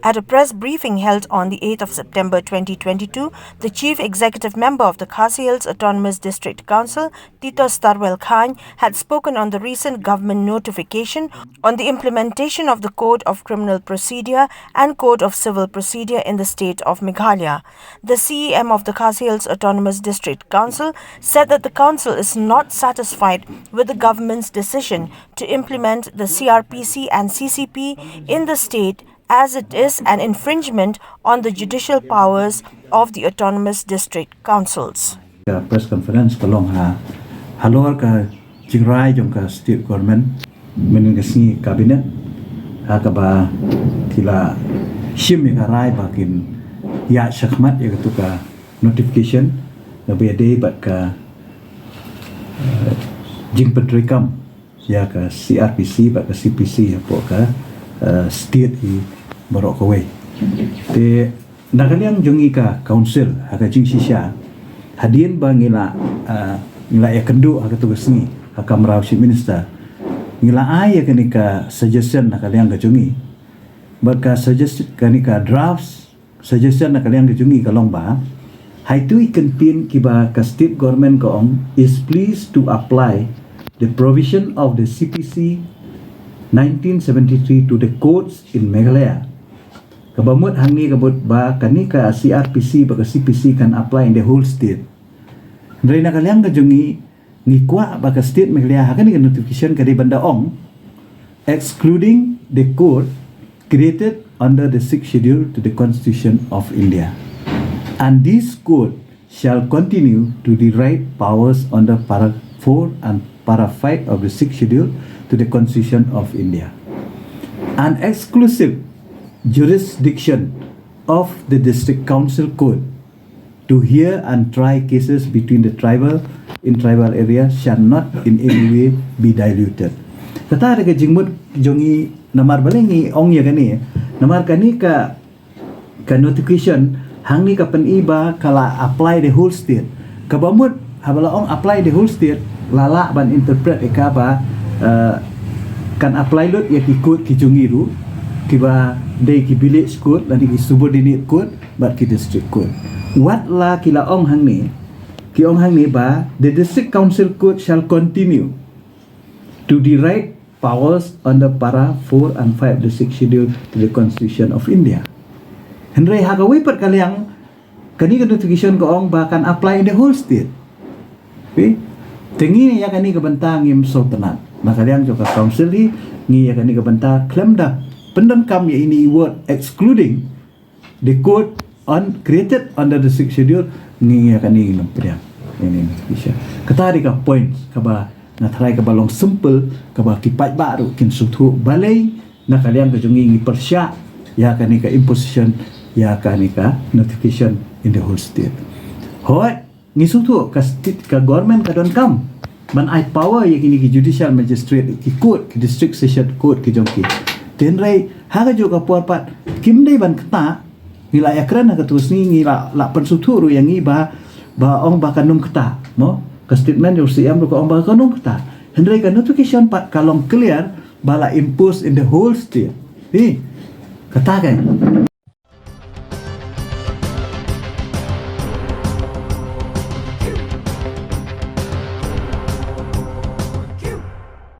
At a press briefing held on the 8th of September 2022, the Chief Executive Member of the Khasi Hills Autonomous District Council, Tito Starwell Khan, had spoken on the recent government notification on the implementation of the Code of Criminal Procedure and Code of Civil Procedure in the state of Meghalaya. The CEM of the Khasi Hills Autonomous District Council said that the council is not satisfied with the government's decision to implement the CRPC and CCP in the state, as it is an infringement on the judicial powers of the autonomous district councils. Press conference kalong halor ka jingrai jong ka state government menengasi kabinet ka ba tila shim ka rai bakin ya shakmat ya tu ka notification na bede bat ka jing petrikam ya ka CRPC bat ka CPC ya po ka state i Borok Kawai. Te nakaliang jongi ka council haka jing sisya hadien ba ngila ya kendu haka tugas ni haka meraw chief minister ngila ay ka ni ka suggestion nakaliang ka jongi barka suggest ka ni ka drafts suggestion nakaliang ka jongi kalong ba hai tu ikan pin kiba ka state government ko is pleased to apply the provision of the CPC 1973 to the courts in Meghalaya. Kabamut hangi kabut ba kanika CRPC ba CPC can apply in the whole state. Dari nakaliang kajongi ngikwa ba ka state Meghalaya hakani ka notification ka di banda excluding the court created under the 6th schedule to the Constitution of India. And this court shall continue to derive powers under para 4 and para 5 of the 6th schedule to the Constitution of India. An exclusive jurisdiction of the District Council Court to hear and try cases between the tribal area shall not in any way be diluted. Kata ada ke jingmut jongi namar balengi ong ya kani namar kani ka notification hangi ka peniba kala apply the whole state. Kabamut habala ong apply the whole state lala ban interpret ekaba kan apply lot ya ikut ki jongi ru kiba day ki village court dan ki subordinate court bat ki district court what la kila ong hang ni ki ong hang ni ba the district council court shall continue to derive powers under para 4 and 5 the 6th schedule to the Constitution of India. Henry hagawi pat kaliang kani ka notification ko ong ba kan apply in the whole state. Okay? Tengi ya kani ka bantang im sultanat nakaliang jo ka council ni ya kani ka banta claim da pendengkam ya ini word excluding the code created under the 6th schedule ni akan ni nampriang ini bisa kata ka points kaba na try ka balong simple kaba kipat baru kin sutu balai na kalian ka jungi persya ya akan ni ka imposition ya akan ni ka notification in the whole state hoi ni sutu ka government ka don kam man ai power ya kini ki judicial magistrate ki court ki district session court ki jongki tenrai haga juga puarpat kim dei ban kata ngila yakran ka terus ni ngila la pensuturu yang iba ba ong ba kanum kata mo ka statement yo siam ko ong ba kanum kata hendrai ka notification pat kalong clear bala impose in the whole state ni kata kan